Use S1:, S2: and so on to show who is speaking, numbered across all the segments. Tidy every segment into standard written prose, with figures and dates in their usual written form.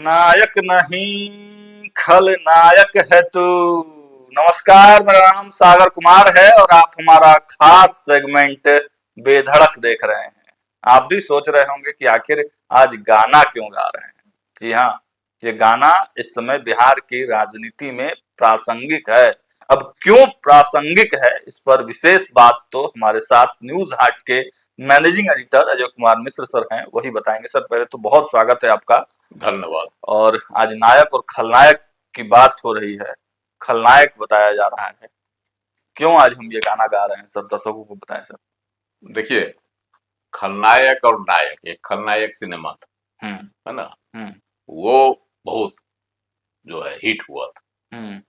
S1: नायक नहीं खलनायक है तू। नमस्कार, मेरा नाम सागर कुमार है और आप हमारा खास सेगमेंट बेधड़क देख रहे हैं। आप भी सोच रहे होंगे कि आखिर आज गाना क्यों गा रहे हैं। जी हाँ, ये गाना इस समय बिहार की राजनीति में प्रासंगिक है। अब क्यों प्रासंगिक है, इस पर विशेष बात तो हमारे साथ न्यूज हाट के managing editor Ajay Kumar Mishra sir हैं, वही बताएंगे। सर, पहले तो बहुत स्वागत है आपका।
S2: धन्यवाद।
S1: और आज नायक और खलनायक की बात हो रही है, खलनायक बताया जा रहा है। क्यों आज हम ये गाना गा रहे हैं सर, दर्शकों को बताएं सर।
S2: देखिए, खलनायक और नायक, एक खलनायक सिनेमा था, है ना। वो बहुत जो है हिट हुआ था।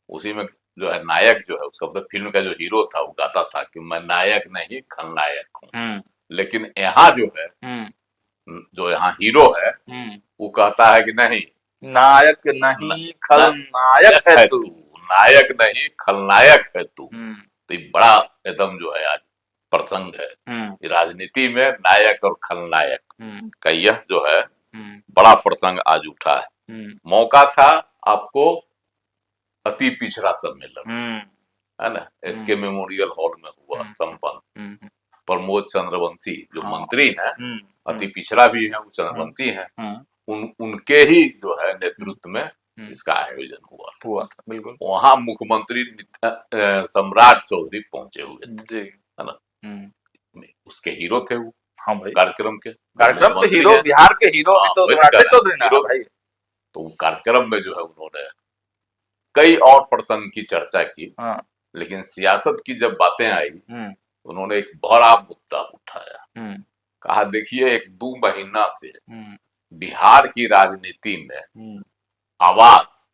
S2: उसी में जो है नायक जो है उसका मतलब फिल्म का जो हीरो था वो गाता था कि मैं नायक नहीं खलनायक हूँ। लेकिन यहाँ जो है जो यहाँ हीरो है वो कहता है कि नहीं,
S1: नायक नहीं खलनायक है तू।
S2: नायक नहीं खलनायक है तू। तो ये बड़ा एकदम जो है आज प्रसंग है राजनीति में, नायक और खलनायक का यह जो है बड़ा प्रसंग आज उठा है। मौका था आपको अति पिछड़ा सम्मेलन, है ना, एसके मेमोरियल हॉल में हुआ संपन्न। प्रमोद चंद्रवंशी जो मंत्री हैं, अति पिछड़ा भी है, वो चंद्रवंशी हैं, उनके ही जो है नेतृत्व में इसका आयोजन हुआ था।
S1: बिल्कुल।
S2: वहाँ मुख्यमंत्री सम्राट चौधरी पहुंचे हुए थे, है ना। उसके हीरो थे वो।
S1: हाँ भाई,
S2: कार्यक्रम के
S1: हीरो, बिहार के हीरो भी तो सम्राट चौधरी ना भाई।
S2: तो कार्यक्रम में जो है उन्होंने कई और प्रसंग की चर्चा की। लेकिन सियासत की जब बातें आई, उन्होंने एक बड़ा मुद्दा उठाया। कहा देखिए, एक 2 महीना से बिहार की राजनीति में आवास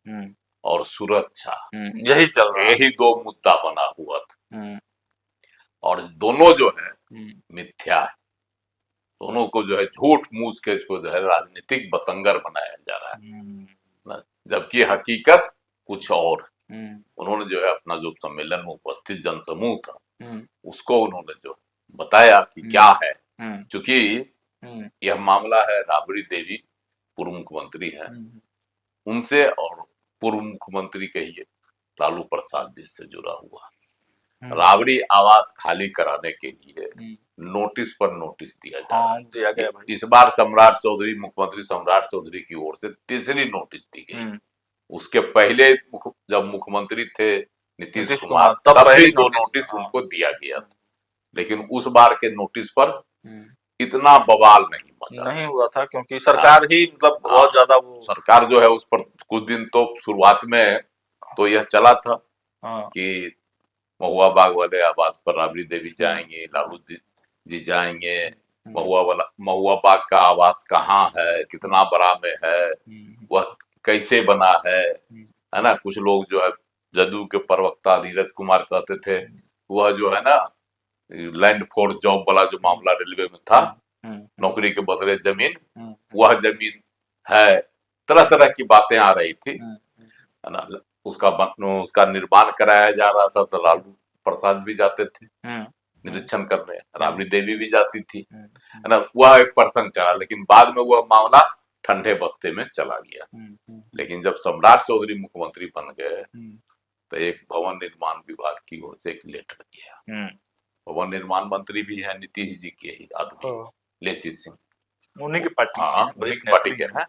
S2: और सुरक्षा
S1: यही चल रहा है,
S2: यही 2 मुद्दा बना हुआ था। और दोनों जो है मिथ्या है। दोनों को जो है झूठ मूठ के इसको जो है राजनीतिक बतंगर बनाया जा रहा है, जबकि हकीकत कुछ और। उन्होंने जो है अपना जो सम्मेलन में उपस्थित जनसमूह था उसको उन्होंने जो बताया कि क्या है। चूंकि यह मामला है राबड़ी देवी, पूर्व मुख्यमंत्री है, उनसे और पूर्व मुख्यमंत्री कहिए लालू प्रसाद जी से जुड़ा हुआ। राबड़ी आवास खाली कराने के लिए नोटिस पर नोटिस दिया जा रहा है। इस बार सम्राट चौधरी, मुख्यमंत्री सम्राट चौधरी की ओर से तीसरी नोटिस दी गई। उसके पहले जब मुख्यमंत्री थे नीतीश कुमार, तब भी 2 नोटिस उनको दिया गया था। लेकिन उस बार के नोटिस पर इतना बवाल नहीं
S1: हुआ था, क्योंकि सरकार ही मतलब बहुत ज्यादा वो
S2: सरकार जो है उस पर कुछ दिन तो शुरुआत में तो यह चला था कि महुआ बाग वाले आवास पर राबड़ी देवी जाएंगे, लालू जी जाएंगे, महुआ बाग का आवास कहाँ है, कितना बड़ा में है, वह कैसे बना है ना। कुछ लोग जो है जदयू के प्रवक्ता नीरज कुमार कहते थे वह जो है ना लैंड फॉर जॉब वाला जो मामला रेलवे में था, नौकरी के बदले जमीन, वह जमीन है। तरह तरह की बातें आ रही थी, है ना। उसका निर्माण कराया जा रहा था, तो लालू प्रसाद भी जाते थे निरीक्षण करने, राबड़ी देवी भी जाती थी, है ना। वह एक प्रसंग चला, लेकिन बाद में वह मामला ठंडे बस्ते में चला गया। लेकिन जब सम्राट चौधरी मुख्यमंत्री बन गए तो एक भवन निर्माण विभाग की ओर से एक लेटर गया। भवन निर्माण मंत्री भी है नीतीश जी के ही आदमी, लेसी सिंह, उन्हीं की पार्टी के हैं।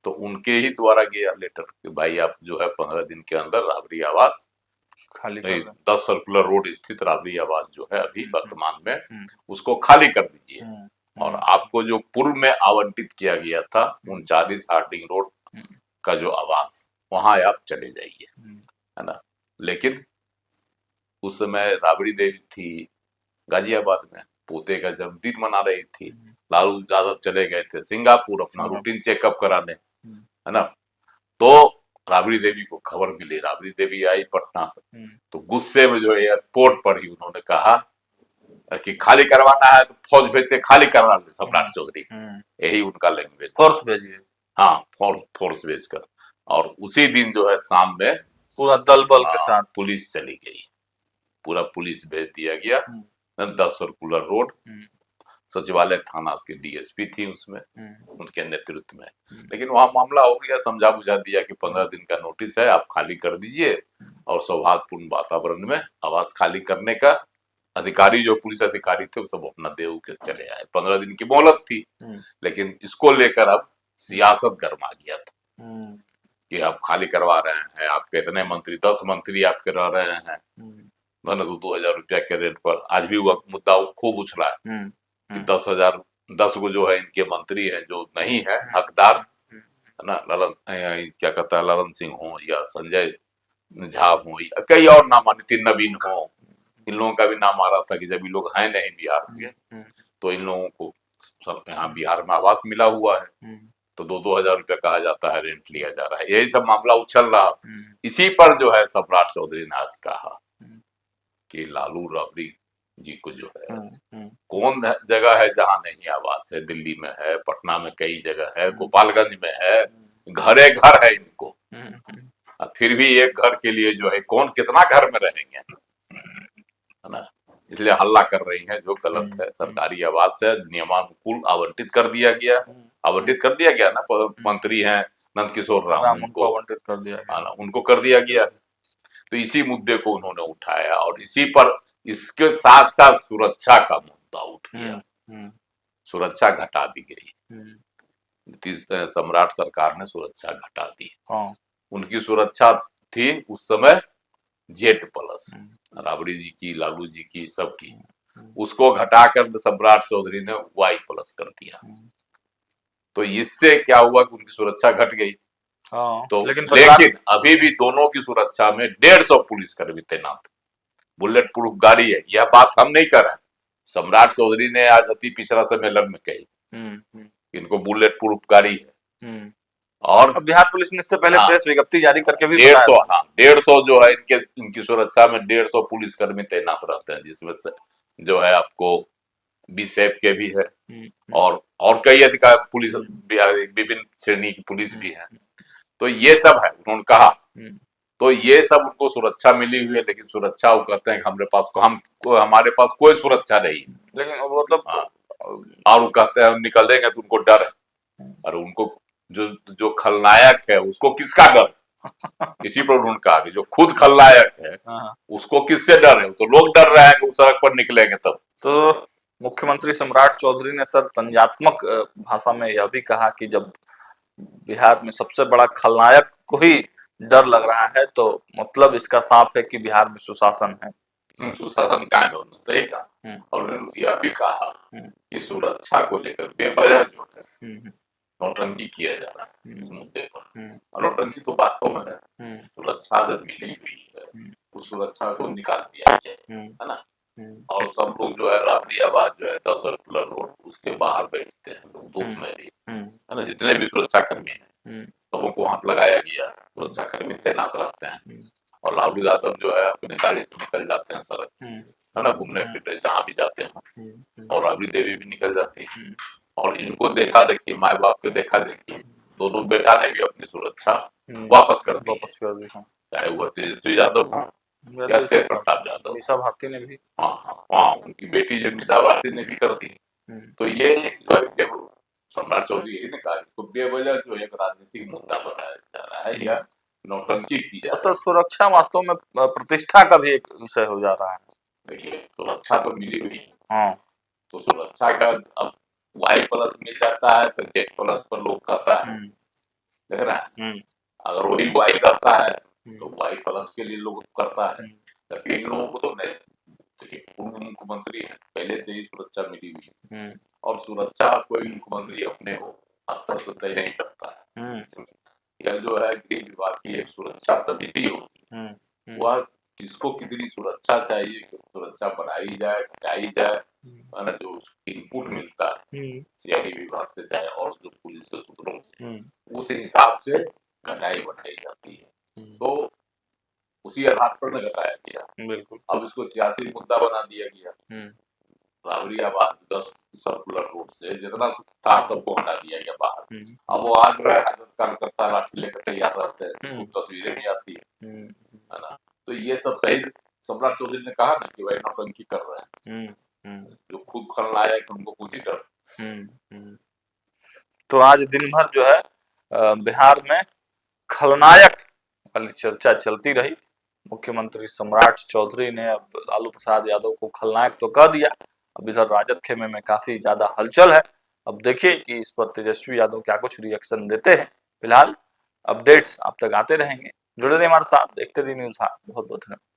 S2: तो उनके ही द्वारा गया लेटर कि भाई आप जो है 15 दिन के अंदर राबड़ी आवास खाली 10 सर्कुलर रोड स्थित राबड़ी आवास जो है अभी वर्तमान में उसको खाली कर दीजिए, और आपको जो पूर्व में आवंटित किया गया था 39 हार्डिंग रोड का जो आवास, वहां आप चले जाइए, है ना। लेकिन उस समय राबड़ी देवी थी गाजियाबाद में, पोते का जन्मदिन मना रही थी। लालू यादव चले गए थे सिंगापुर अपना रूटीन चेकअप कराने, है ना। तो राबड़ी देवी को खबर मिली, राबड़ी देवी आई पटना, तो गुस्से में जो एयरपोर्ट पर ही उन्होंने कहा कि खाली करवाना है तो फौज भेज से खाली करवा ले सम्राट चौधरी, यही उनका लैंग्वेज, फोर्स भेजिए। हाँ, फोर्स भेजकर। और उसी दिन जो है शाम में
S1: पूरा दल बल के साथ
S2: पुलिस चली गई, पूरा पुलिस भेज दिया गया। 10 सर्कुलर रोड सचिवालय थाना उसकी डीएसपी थी उसमें, उनके नेतृत्व में। लेकिन वहां मामला हो गया, समझा बुझा दिया कि 15 दिन का नोटिस है, आप खाली कर दीजिए और सौहार्दपूर्ण वातावरण में आवास खाली करने का अधिकारी, जो पुलिस अधिकारी थे वो सब अपना दे के चले आए। 15 दिन की मोहलत थी, लेकिन इसको लेकर अब सियासत गर्मा गया था कि आप खाली करवा रहे हैं, आपके इतने मंत्री, 10 मंत्री आपके रह रहे हैं, मैंने 2,000 रुपया के रेट पर। आज भी वह मुद्दा खूब उछला है कि 10,000, 10 को जो है इनके मंत्री हैं जो नहीं है हकदार, है ना, ललन क्या कहता है, ललन सिंह हो या संजय झा हो या कई और नाम आने, नवीन हो, इन लोगों का भी नाम आ रहा था कि जब ये लोग हैं नहीं बिहार में तो इन लोगों को सब यहाँ बिहार में आवास मिला हुआ है, तो 2,000 रुपया कहा जाता है, रेंट लिया जा रहा है, यही सब मामला उछल रहा। इसी पर जो है सम्राट चौधरी ने आज कहा कि लालू राबड़ी जी को जो है कौन जगह है जहां नहीं आवास है, दिल्ली में है, पटना में कई जगह है, गोपालगंज में है, घरे घर है इनको, फिर भी एक घर के लिए जो है कौन कितना घर में रहेंगे, है ना। इसलिए हल्ला कर रही है, जो गलत है। सरकारी आवास है, नियमानुकूल आवंटित कर दिया गया, आवंटित कर दिया गया ना, मंत्री हैं नंदकिशोर राम, उनको
S1: आवंटित कर दिया गया,
S2: उनको कर दिया गया। तो इसी मुद्दे को उन्होंने उठाया और इसी पर इसके साथ साथ सुरक्षा का मुद्दा उठ गया, सुरक्षा घटा दी गई। सम्राट सरकार ने सुरक्षा घटा दी। उनकी सुरक्षा थी उस समय Z+, राबड़ी जी की, लालू जी की, सबकी, उसको घटाकर सम्राट चौधरी ने Y+ कर दिया। तो इससे क्या हुआ कि उनकी सुरक्षा घट गई। तो लेकिन अभी भी दोनों की सुरक्षा में 150 पुलिसकर्मी तैनात, बुलेट प्रूफ गाड़ी है। यह बात हम नहीं कर रहे, सम्राट चौधरी ने आज अति पिछड़ा सम्मेलन में कही इनको बुलेट प्रूफ गाड़ी है। और
S1: बिहार पुलिस ने इससे पहले प्रेस विज्ञप्ति जारी करके भी
S2: 150 जो है इनकी सुरक्षा में 150 पुलिसकर्मी तैनात रहते हैं, जिसमें से जो है आपको बीएसएफ के भी है और कई अधिकारी पुलिस, विभिन्न श्रेणी की पुलिस भी है। तो ये सब है, उन्होंने कहा। तो ये सब उनको सुरक्षा मिली हुई है, लेकिन सुरक्षा वो कहते हैं कि हमारे पास कोई सुरक्षा नहीं,
S1: लेकिन मतलब
S2: और वो कहते हैं निकल देंगे तो उनको डर है। और उनको जो खलनायक है उसको किसका डर, इसी पर उन्होंने कहा कि जो खुद खलनायक है उसको किससे डर है, तो लोग डर रहे हैं कि सड़क पर निकलेंगे तब।
S1: तो मुख्यमंत्री सम्राट चौधरी ने सर तंजात्मक भाषा में यह भी कहा कि जब बिहार में सबसे बड़ा खलनायक को ही डर लग रहा है तो मतलब इसका साफ है कि बिहार में सुशासन है।
S2: सुशासन कायम होना सही कहा। और यह भी कहा कि सुरक्षा को लेकर बेवजह जो है नौटंकी किया जा रहा है इस मुद्दे पर। और नौटंकी तो वास्तव में है, सुरक्षा जब मिली हुई है उस सुरक्षा को निकाल दिया गया है ना। और सब लोग जो है राबड़ी आवास जो है 10 सर्कुलर रोड उसके बाहर बैठते हैं लोग धूप में भी, है ना। जितने भी सुरक्षा कर्मी हैं सबों को हाथ लगाया गया, सुरक्षा कर्मी तैनात रहते हैं। और लालू यादव जो है अपने गाड़ी से निकल जाते हैं सड़क, है ना, घूमने फिरने जहाँ भी जाते हैं। और राबड़ी देवी भी निकल जाती है। और इनको देखा देखिए, माए बाप को देखा देखिए, दोनों बेटा ने भी अपनी सुरक्षा वापस कर दी, चाहे वो तेजस्वी यादव हो या तेज प्रताप यादव,
S1: मीसा भारती ने भी,
S2: उनकी बेटी जो मीसा भारती ने भी कर दी। तो ये सम्राट चौधरी यही ने कहा, इसको बेवजह जो एक राजनीतिक मुद्दा बनाया जा रहा है या नौटंकी की जा रही है।
S1: सुरक्षा वास्तव में प्रतिष्ठा का भी एक विषय हो जा रहा है।
S2: देखिए सुरक्षा तो मिली हुई है, तो सुरक्षा का अब Y+ मिल जाता है तो Z+ पर लोग कहता है, देख रहा है। अगर वही Y करता है तो Y+ के लिए लोग करता है। लेकिन इन लोगों को तो नहीं, देखिए पूर्व मुख्यमंत्री है, पहले से ही सुरक्षा मिली हुई है। और सुरक्षा कोई मुख्यमंत्री अपने स्तर से तय नहीं करता है। यह जो है गृह विभाग की एक सुरक्षा समिति होती है, वह किसको कितनी सुरक्षा चाहिए, सुरक्षा बढ़ाई जाए घटाई जाए, जो इनपुट मिलता है सीआईडी विभाग से चाहे और जो पुलिस के सूत्रों से, उस हिसाब से घटाई बढ़ाई जाती है। तो उसी आधार पर न घटाया गया।
S1: बिल्कुल।
S2: अब इसको सियासी मुद्दा बना दिया गया। राबड़ी आवास 10 सर्कुलर रोड से जितना था सबको हटा दिया गया बाहर। अब वो आज कार्यकर्ता लाठी लेकर तैयार रहते हैं, तस्वीरें भी आती है ना। तो ये सब सही सम्राट चौधरी ने कहा ना कि भाई नौटंकी कर रहे हैं, जो खुद खलनायक उनको कुछ ही डर।
S1: तो आज दिन भर जो है बिहार में खलनायक वाली चर्चा चलती रही। मुख्यमंत्री सम्राट चौधरी ने अब लालू प्रसाद यादव को खलनायक तो कह दिया, अब इधर राजद खेमे में काफी ज्यादा हलचल है। अब देखिए कि इस पर तेजस्वी यादव क्या कुछ रिएक्शन देते हैं। फिलहाल अपडेट्स आप तक आते रहेंगे, जुड़े रहिए हमारे साथ, देखते रहिए न्यूज़ हाट। बहुत बहुत धन्यवाद।